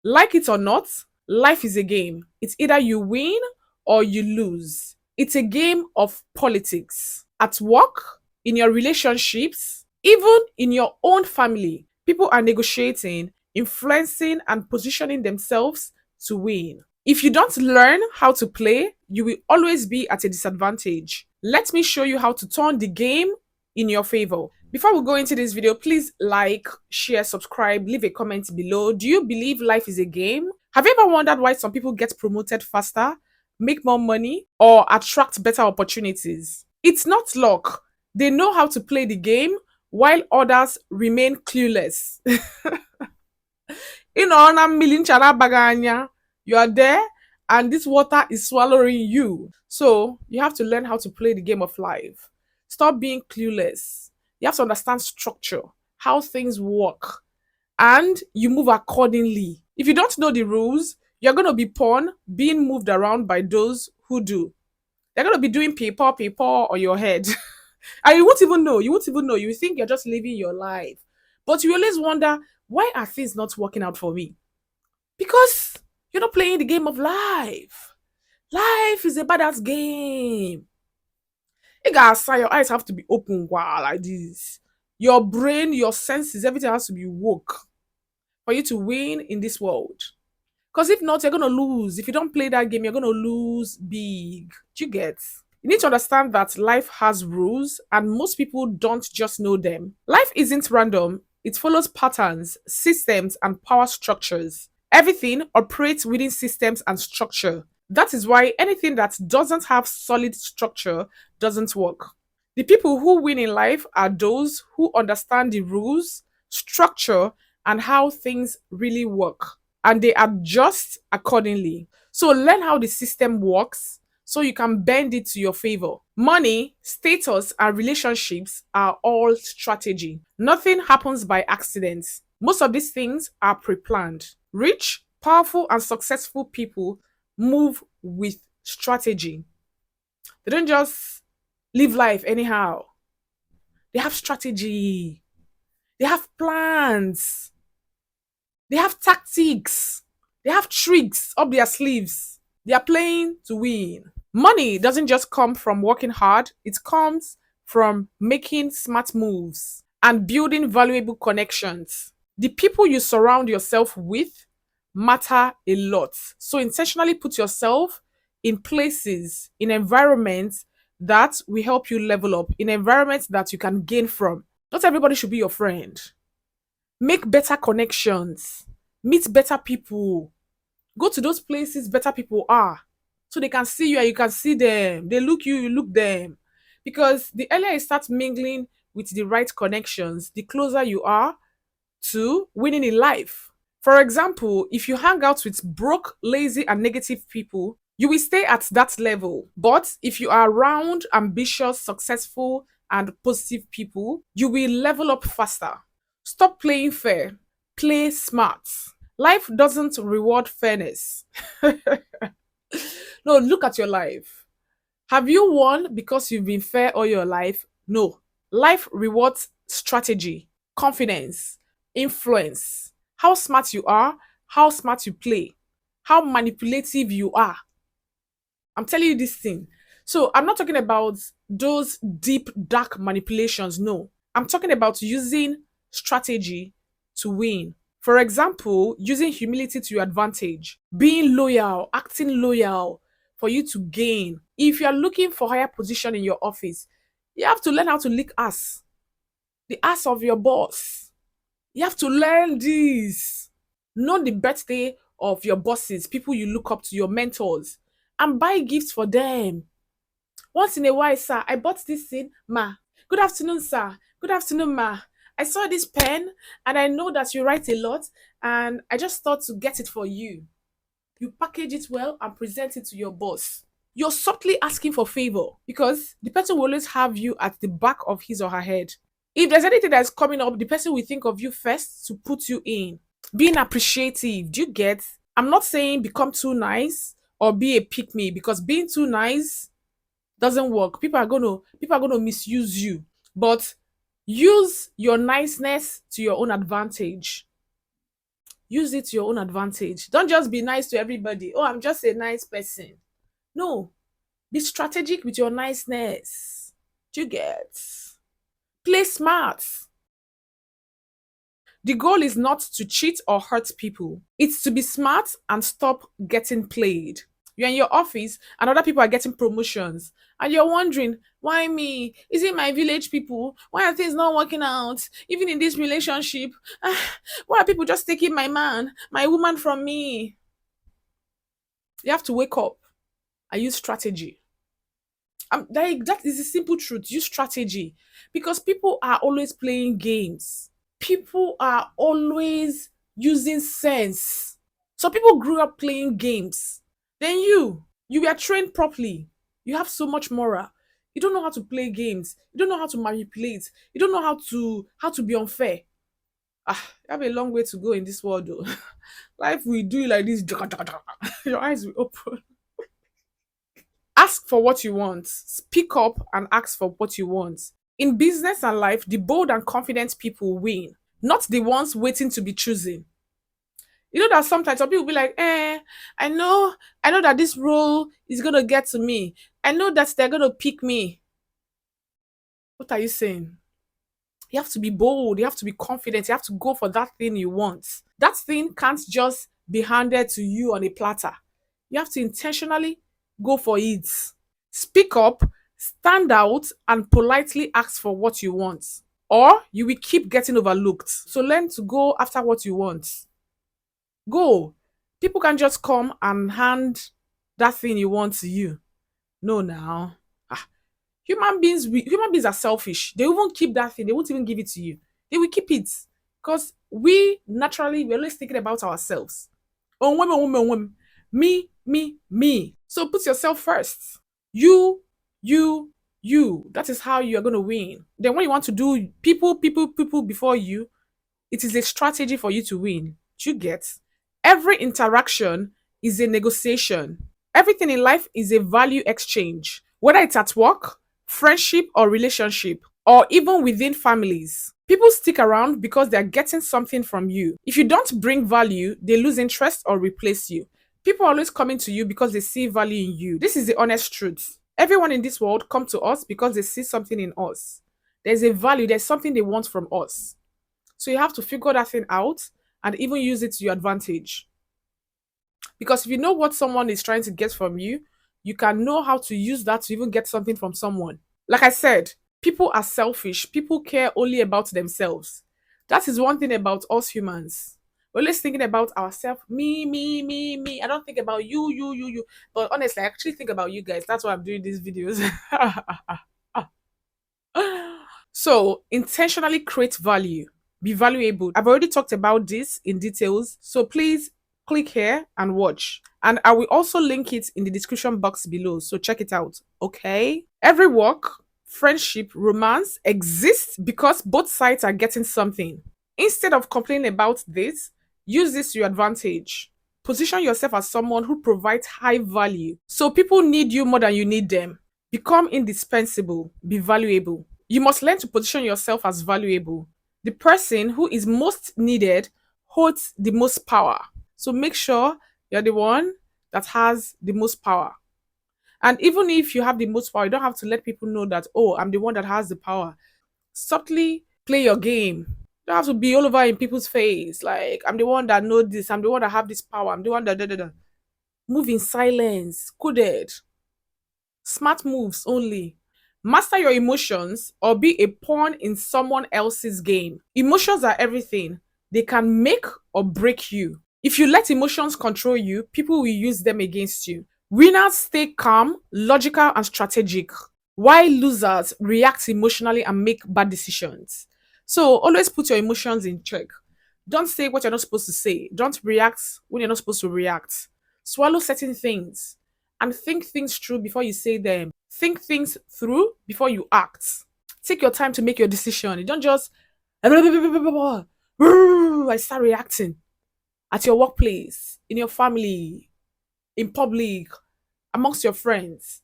Like it or not, life is a game. It's either you win or you lose. It's a game of politics. At work, in your relationships, even in your own family, people are negotiating, influencing, and positioning themselves to win. If you don't learn how to play, you will always be at a disadvantage. Let me show you how to turn the game in your favor. Before we go into this video, please like, share, subscribe, leave a comment below. Do you believe life is a game? Have you ever wondered why some people get promoted faster, make more money, or attract better opportunities? It's not luck. They know how to play the game while others remain clueless. In honor million baganya, you are there and this water is swallowing you. So you have to learn how to play the game of life. Stop being clueless. You have to understand structure, how things work, and you move accordingly. If you don't know the rules, you're going to be pawn being moved around by those who do. They're going to be doing paper on your head. And you won't even know. You won't even know. You think you're just living your life. But you always wonder, why are things not working out for me? Because you're not playing the game of life. Life is a badass game. Hey guys, your eyes have to be open while like this. Your brain, your senses, everything has to be woke for you to win in this world. Because if not, you're gonna lose. If you don't play that game, you're gonna lose big. Do you get? You need to understand that life has rules and most people don't just know them. Life isn't random, it follows patterns, systems, and power structures. Everything operates within systems and structure. That is why anything that doesn't have solid structure doesn't work. The people who win in life are those who understand the rules, structure, and how things really work, and they adjust accordingly. So learn how the system works so you can bend it to your favor. Money, status, and relationships are all strategy. Nothing happens by accident. Most of these things are pre planned. Rich, powerful, and successful people move with strategy. They don't just live life anyhow, they have strategy, they have plans, they have tactics, they have tricks up their sleeves. They are playing to win. Money doesn't just come from working hard, it comes from making smart moves and building valuable connections. The people you surround yourself with matter a lot. So intentionally put yourself in places, in environments that will help you level up, in environments that you can gain from. Not everybody should be your friend. Make better connections, meet better people, go to those places better people are so they can see you and you can see them. They look you, you look them. Because the earlier you start mingling with the right connections, the closer you are to winning in life. For example, if you hang out with broke, lazy, and negative people, you will stay at that level. But if you are around ambitious, successful, and positive people, you will level up faster. Stop playing fair, play smart. Life doesn't reward fairness. No, look at your life. Have you won because you've been fair all your life? No. Life rewards strategy, confidence, influence, how smart you are, how smart you play, how manipulative you are. I'm telling you this thing. So I'm not talking about those deep, dark manipulations. No. I'm talking about using strategy to win. For example, using humility to your advantage, being loyal, acting loyal for you to gain. If you're looking for higher position in your office, you have to learn how to lick ass, the ass of your boss. You have to learn this. Know the birthday of your bosses, people you look up to, your mentors, and buy gifts for them. Once in a while, sir, I bought this thing, ma. Good afternoon, sir. Good afternoon, ma. I saw this pen and I know that you write a lot and I just thought to get it for you. You package it well and present it to your boss. You're subtly asking for favor because the person will always have you at the back of his or her head. If there's anything that's coming up, the person will think of you first to put you in. Being appreciative. Do you get? I'm not saying become too nice or be a pick me because being too nice doesn't work. People are gonna misuse you. But use your niceness to your own advantage. Use it to your own advantage. Don't just be nice to everybody. Oh, I'm just a nice person. No, be strategic with your niceness. Do you get? Play smart. The goal is not to cheat or hurt people. It's to be smart and stop getting played. You're in your office and other people are getting promotions. And you're wondering, why me? Is it my village people? Why are things not working out? Even in this relationship, why are people just taking my man, my woman from me? You have to wake up and use strategy. That is the simple truth. Use strategy because people are always playing games. People are always using sense. So people grew up playing games. Then you were trained properly. You have so much moral. You don't know how to play games. You don't know how to manipulate. You don't know how to be unfair. You have a long way to go in this world though. Life will do you like this. Your eyes will open. Ask for what you want. Speak up and ask for what you want. In business and life, the bold and confident people win, not the ones waiting to be chosen. You know that sometimes some people be like, I know that this role is gonna get to me. I know that they're gonna pick me. What are you saying? You have to be bold, you have to be confident, you have to go for that thing you want. That thing can't just be handed to you on a platter. You have to intentionally go for it. Speak up, stand out, and politely ask for what you want. Or you will keep getting overlooked. So learn to go after what you want. Go. People can just come and hand that thing you want to you. No, now. Human beings are selfish. They won't keep that thing. They won't even give it to you. They will keep it because we're always thinking about ourselves. Oh, women, women, women. Me, me, me. So put yourself first. You, you, you. That is how you are going to win. Then when you want to do people before you, it is a strategy for you to win. Do you get? Every interaction is a negotiation. Everything in life is a value exchange, whether it's at work, friendship, or relationship, or even within families. People stick around because they're getting something from you. If you don't bring value, they lose interest or replace you. People are always coming to you because they see value in you. This is the honest truth. Everyone in this world come to us because they see something in us. There's a value, there's something they want from us. So you have to figure that thing out and even use it to your advantage. Because if you know what someone is trying to get from you, you can know how to use that to even get something from someone. Like I said, people are selfish. People care only about themselves. That is one thing about us humans. We're always thinking about ourselves. Me, me, me, me. I don't think about you, you, you, you. But honestly, I actually think about you guys. That's why I'm doing these videos. So, intentionally create value. Be valuable. I've already talked about this in details. So, please click here and watch. And I will also link it in the description box below. So, check it out. Okay. Every work, friendship, romance exists because both sides are getting something. Instead of complaining about this, use this to your advantage. Position yourself as someone who provides high value. So, people need you more than you need them. Become indispensable. Be valuable. You must learn to position yourself as valuable. The person who is most needed holds the most power. So make sure you're the one that has the most power. And even if you have the most power, you don't have to let people know that, oh, I'm the one that has the power. Subtly play your game. You don't have to be all over in people's face. Like, I'm the one that know this. I'm the one that have this power. I'm the one that da. Move in silence. Coded. Smart moves only. Master your emotions or be a pawn in someone else's game. Emotions are everything. They can make or break you. If you let emotions control you, people will use them against you. Winners stay calm, logical, and strategic, while losers react emotionally and make bad decisions. So always put your emotions in check. Don't say what you're not supposed to say. Don't react when you're not supposed to react. Swallow certain things and think things through before you say them. Think things through before you act. Take your time to make your decision. You don't just I start reacting at your workplace, in your family, in public, amongst your friends.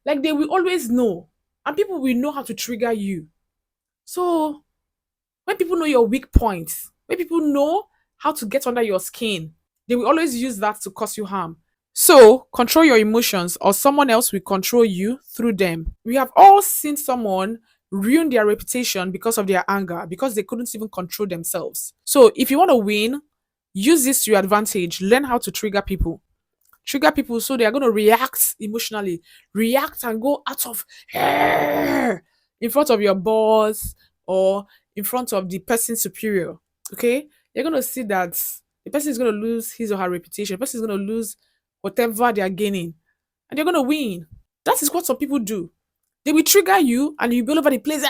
Like they will always know, and people will know how to trigger you. So when people know your weak points, when people know how to get under your skin. They will always use that to cause you harm. So, control your emotions, or someone else will control you through them. We have all seen someone ruin their reputation because of their anger, because they couldn't even control themselves. So, if you want to win, use this to your advantage. Learn how to trigger people. Trigger people so they are going to react emotionally, react and go out of in front of your boss or in front of the person superior. Okay, you're going to see that the person is going to lose his or her reputation. The person is going to lose whatever they are gaining, and they're going to win. That is what some people do. They will trigger you, and you'll be all over the place.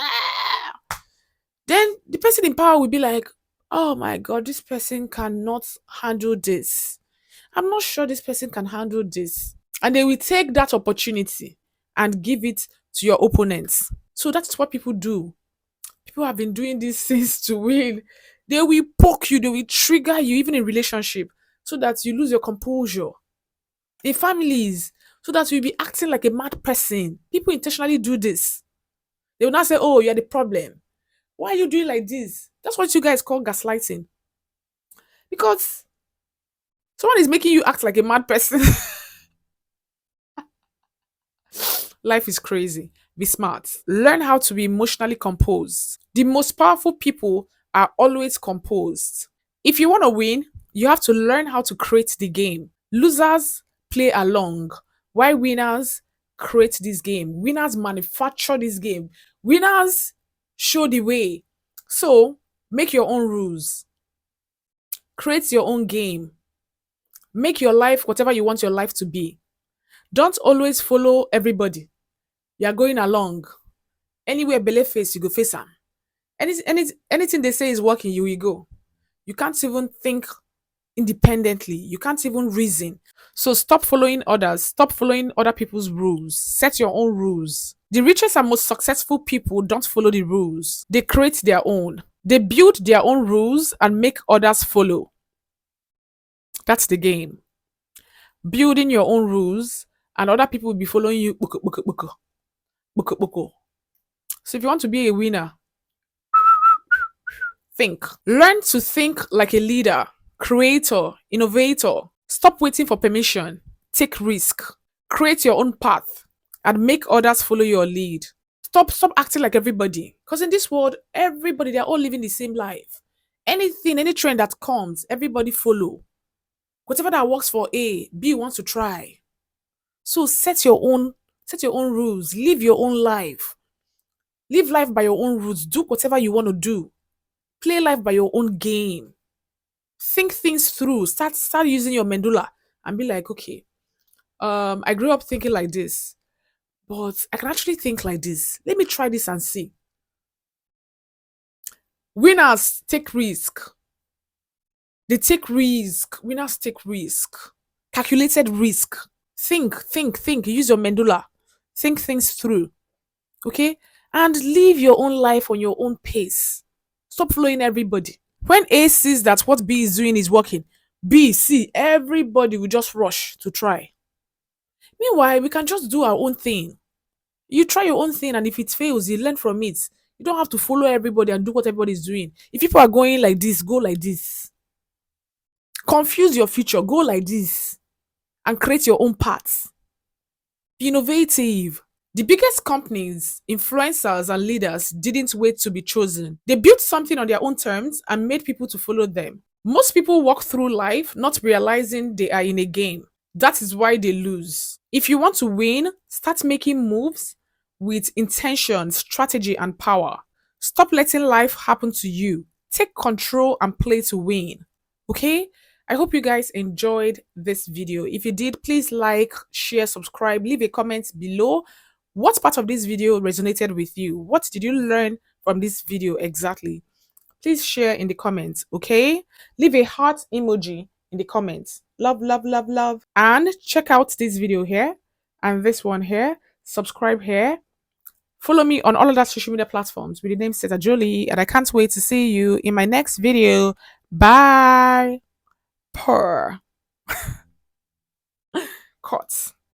Then the person in power will be like, "Oh my God, this person cannot handle this. I'm not sure this person can handle this." And they will take that opportunity and give it to your opponents. So that's what people do. People have been doing these things to win. They will poke you, they will trigger you, even in relationship, so that you lose your composure. In families, so that you'll be acting like a mad person. People intentionally do this. They will not say, "Oh, you're the problem. Why are you doing like this?" That's what you guys call gaslighting. Because someone is making you act like a mad person. Life is crazy. Be smart. Learn how to be emotionally composed. The most powerful people are always composed. If you want to win, you have to learn how to create the game. Losers play along, while winners create this game. Winners manufacture this game. Winners show the way. So, make your own rules. Create your own game. Make your life whatever you want your life to be. Don't always follow everybody. You are going along. Anywhere belle face, you go face am. Anything they say is working, you will go. You can't even think independently. You can't even reason. So stop following others. Stop following other people's rules. Set your own rules. The richest and most successful people don't follow the rules. They create their own. They build their own rules and make others follow. That's the game. Building your own rules and other people will be following you. Buko, buko, buko, buko, buko. So if you want to be a winner, think. Learn to think like a leader, creator, innovator. Stop waiting for permission. Take risk. Create your own path and make others follow your lead. Stop acting like everybody. Because in this world, everybody, they're all living the same life. Anything, any trend that comes, everybody follow. Whatever that works for A, B wants to try. So set your own rules. Live your own life. Live life by your own rules. Do whatever you want to do. Play life by your own game. Think things through. Start using your medulla and be like, okay, I grew up thinking like this, but I can actually think like this. Let me try this and see. Winners take risk. They take risk. Winners take risk. Calculated risk. Think. Use your medulla. Think things through. Okay? And live your own life on your own pace. Stop following everybody. When A sees that what B is doing is working, B, C, everybody will just rush to try. Meanwhile, we can just do our own thing. You try your own thing, and if it fails, you learn from it. You don't have to follow everybody and do what everybody is doing. If people are going like this, go like this. Confuse your future, go like this, and create your own path. Be innovative. The biggest companies, influencers, and leaders didn't wait to be chosen. They built something on their own terms and made people to follow them. Most people walk through life not realizing they are in a game. That is why they lose. If you want to win, start making moves with intention, strategy, and power. Stop letting life happen to you. Take control and play to win. Okay? I hope you guys enjoyed this video. If you did, please like, share, subscribe, leave a comment below. What part of this video resonated with you? What did you learn from this video exactly? Please share in the comments, okay? Leave a heart emoji in the comments. Love, love, love, love. And check out this video here and this one here. Subscribe here. Follow me on all of that social media platforms with the name ciatajolie. And I can't wait to see you in my next video. Bye. Purr. Cut.